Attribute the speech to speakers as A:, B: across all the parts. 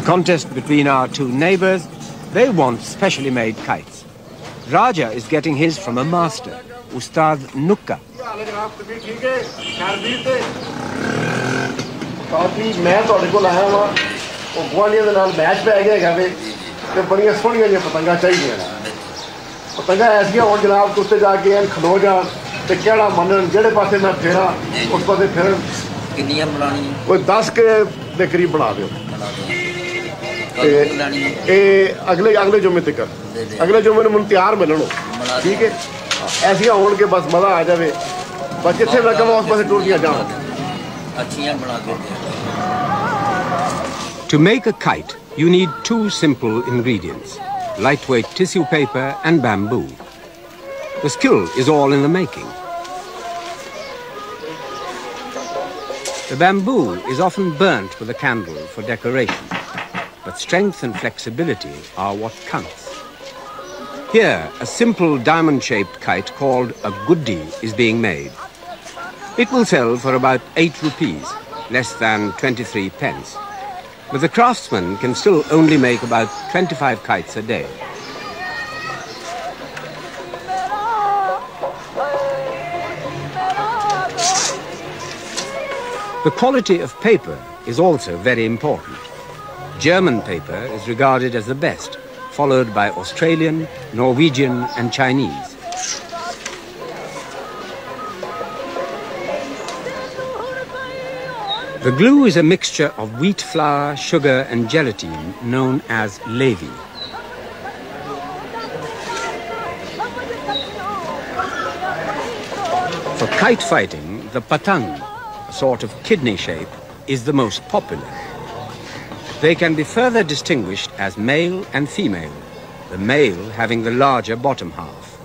A: contest between our two neighbors, they want specially made kites. Raja is getting his from a master, Ustad Nukka.
B: अगले जुम्मे तक अगले जुम्मे ने मुझे तैयार मिलनो ठीक है ऐसी होने के बस मजा आ जाए बस जिथे लगा उस पासे टूर दिया जाओ अच्छियां बना के
A: To make a kite, you need two simple ingredients: lightweight tissue paper and bamboo. The skill is all in the making. The bamboo is often burnt with a candle for decoration, but strength and flexibility are what counts. Here, a simple diamond-shaped kite called a guddi is being made. It will sell for about 8 rupees, less than 23 pence. But the craftsman can still only make about 25 kites a day. The quality of paper is also very important. German paper is regarded as the best, followed by Australian, Norwegian and Chinese. The glue is a mixture of wheat flour, sugar and gelatine known as levy. For kite fighting, the patang, a sort of kidney shape, is the most popular. They can be further distinguished as male and female, the male having the larger bottom half.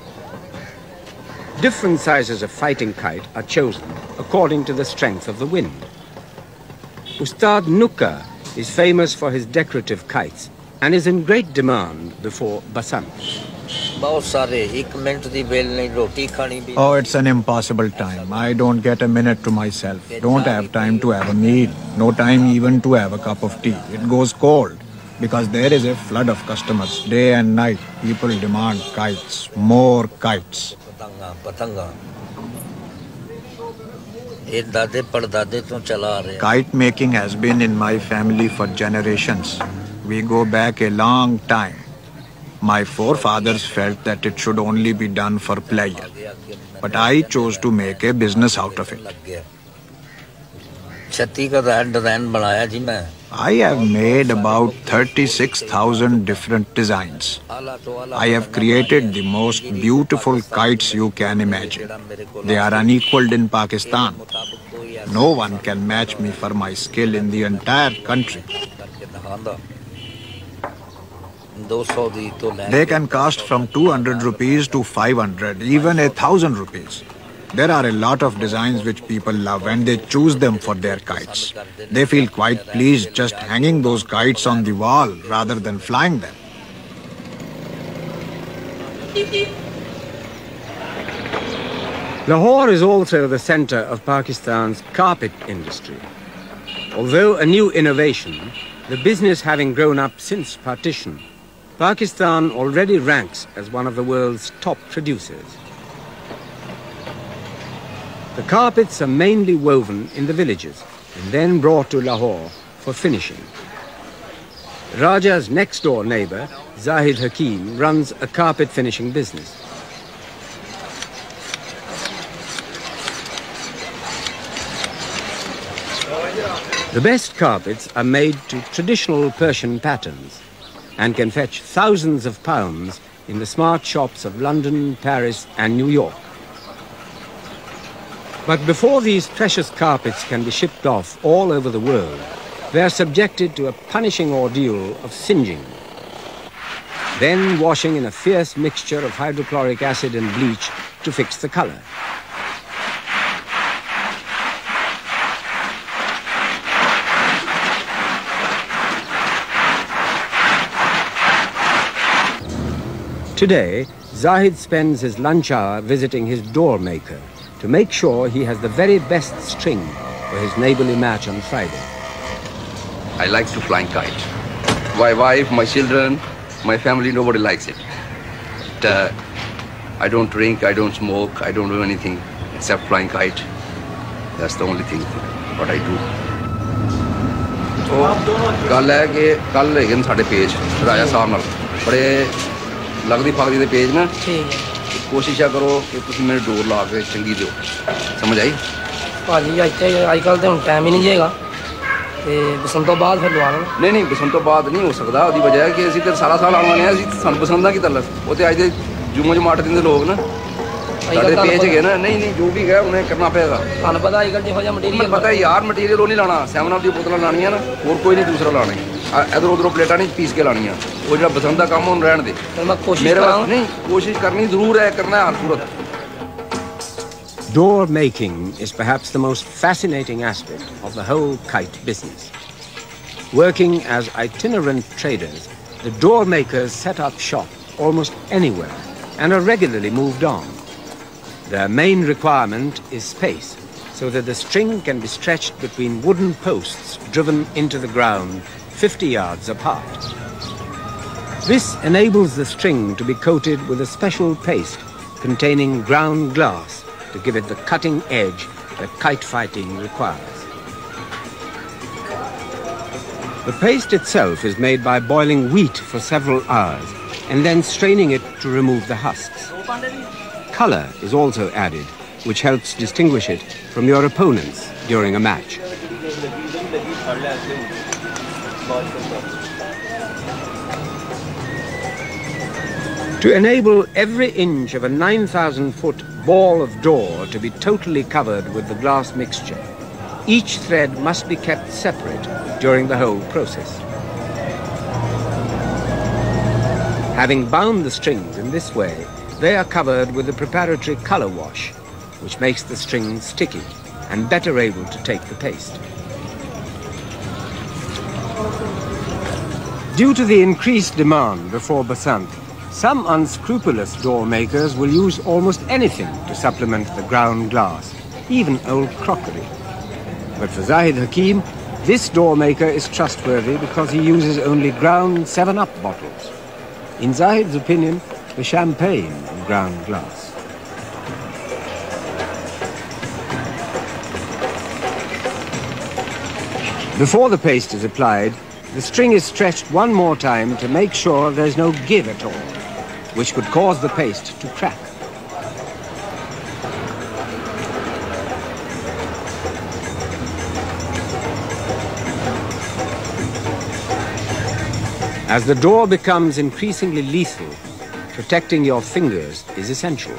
A: Different sizes of fighting kite are chosen according to the strength of the wind. Ustad Nukka is famous for his decorative kites and is in great demand before Basant.
C: Oh, it's an impossible time. I don't get a minute to myself. Don't have time to have a meal. No time even to have a cup of tea. It goes cold because there is a flood of customers. Day and night, people demand kites, more kites. Kite making has been in my family for generations. We go back a long time. My forefathers felt that it should only be done for pleasure, but I chose to make a business out of it. I have made about 36,000 different designs. I have created the most beautiful kites you can imagine. They are unequaled in Pakistan. No one can match me for my skill in the entire country. They can cost from 200 rupees to 500, even 1,000 rupees. There are a lot of designs which people love and they choose them for their kites. They feel quite pleased just hanging those kites on the wall rather than flying them.
A: Lahore is also the center of Pakistan's carpet industry. Although a new innovation, the business having grown up since partition, Pakistan already ranks as one of the world's top producers. The carpets are mainly woven in the villages and then brought to Lahore for finishing. Raja's next-door neighbor, Zahid Hakim, runs a carpet finishing business. The best carpets are made to traditional Persian patterns and can fetch thousands of pounds in the smart shops of London, Paris and New York. But before these precious carpets can be shipped off all over the world, they are subjected to a punishing ordeal of singeing, then washing in a fierce mixture of hydrochloric acid and bleach to fix the color. Today, Zahid spends his lunch hour visiting his door maker to make sure he has the very best string for his neighborly match on Friday.
D: I like to fly kite. my wife, my children, my family, nobody likes it. But, I don't drink, I don't smoke, I don't do anything except flying kite. That's the only thing what I do. So, कल है कि कल है इन साढ़े page राजा साहब नाल बड़े लगदी फागदी दे पेज ना कोशिश करो कि तुम मेरे डोर ला के चंगी दो समझ आई
E: भाजी अजकल तो हुण टाइम ही नहीं जेगा ते बसंत तो बाद फिर लवा लेना
D: नहीं बसंत तो बाद नहीं हो सकता ਉਹਦੀ वजह है कि ਅਸੀਂ ਤੇ ਸਾਰਾ ਸਾਲ ਆਉਣ ਵਾਲੇ ਆ ਅਸੀਂ ਸਾਨੂੰ ਬਸੰਤ ਦਾ ਕੀ ਤਲਕ ਉਹ ਤੇ ਅੱਜ ਦੇ ਜੁਮੇ ਜਮਾਟ ਦਿੰਦੇ ਲੋਕ ਨਾ ਸਾਡੇ ਪੇਜ ਗਏ ਨਾ ਨਹੀਂ ਜੋ ਵੀ ਹੈ ਉਹਨੇ ਕਰਨਾ ਪਏਗਾ
E: ਤੁਹਾਨੂੰ ਪਤਾ ਅਜਕਲ ਜਿਹੋ ਜਿਹਾ ਮਟੀਰੀਅਲ
D: ਪਤਾ ਯਾਰ ਮਟੀਰੀਅਲ ਉਹ ਨਹੀਂ ਲਾਣਾ 7 ਅਪ ਦੀ ਬੋਤਲਾਂ ਲਾਣੀਆਂ ਨਾ ਹੋਰ ਕੋਈ ਨਹੀਂ ਦੂਸਰਾ ਲਾਣਾ ਇਧਰ ਉਧਰੋਂ ਪਲੇਟਾਂ ਨਹੀਂ ਪੀਸ ਕੇ ਲਾਣੀਆਂ ਉਹ ਜਿਹੜਾ ਬਸੰਤ ਦਾ ਕੰਮ ਉਹਨੂੰ ਰਹਿਣ ਦੇ
E: ਮੈਂ ਕੋਸ਼ਿਸ਼ ਕਰਾਂ
D: ਨਹੀਂ ਕੋਸ਼ਿਸ਼ ਕਰਨੀ ਜ਼ਰੂਰ ਹੈ ਕਰਨਾ ਹਰ ਸੂਰਤ
A: Door making is perhaps the most fascinating aspect of the whole kite business. Working as itinerant traders, the door makers set up shop almost anywhere and are regularly moved on. Their main requirement is space, so that the string can be stretched between wooden posts driven into the ground 50 yards apart. This enables the string to be coated with a special paste containing ground glass to give it the cutting edge that kite fighting requires. The paste itself is made by boiling wheat for several hours and then straining it to remove the husks. Color is also added, which helps distinguish it from your opponents during a match. To enable every inch of a 9,000-foot ball of door to be totally covered with the glass mixture, each thread must be kept separate during the whole process. Having bound the strings in this way, they are covered with a preparatory color wash, which makes the string sticky and better able to take the paste. Due to the increased demand before Basant, some unscrupulous door makers will use almost anything to supplement the ground glass, even old crockery. But for Zahid Hakim, this door maker is trustworthy because he uses only ground 7-Up bottles. In Zahid's opinion, the champagne in ground glass. Before the paste is applied, the string is stretched one more time to make sure there's no give at all, which could cause the paste to crack. As the door becomes increasingly lethal, protecting your fingers is essential.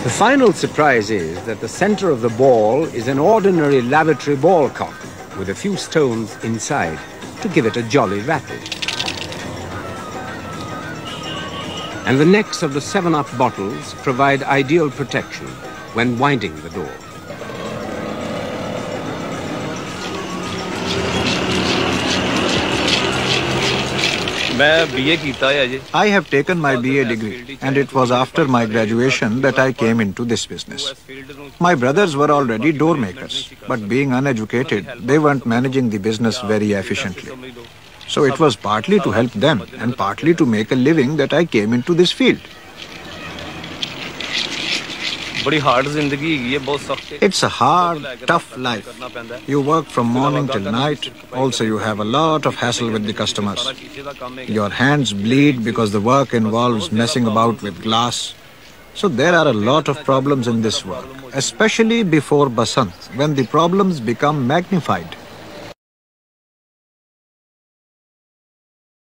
A: The final surprise is that the center of the ball is an ordinary lavatory ball cock with a few stones inside to give it a jolly rattle. And the necks of the 7-Up bottles provide ideal protection when winding the door.
C: I have taken my BA degree, and it was after my graduation that I came into this business. My brothers were already door makers, but being uneducated, they weren't managing the business very efficiently. So it was partly to help them and partly to make a living that I came into this field. It's a hard, tough life. You work from morning till night. Also, you have a lot of hassle with the customers. Your hands bleed because the work involves messing about with glass. So there are a lot of problems in this work, especially before Basant, when the problems become magnified.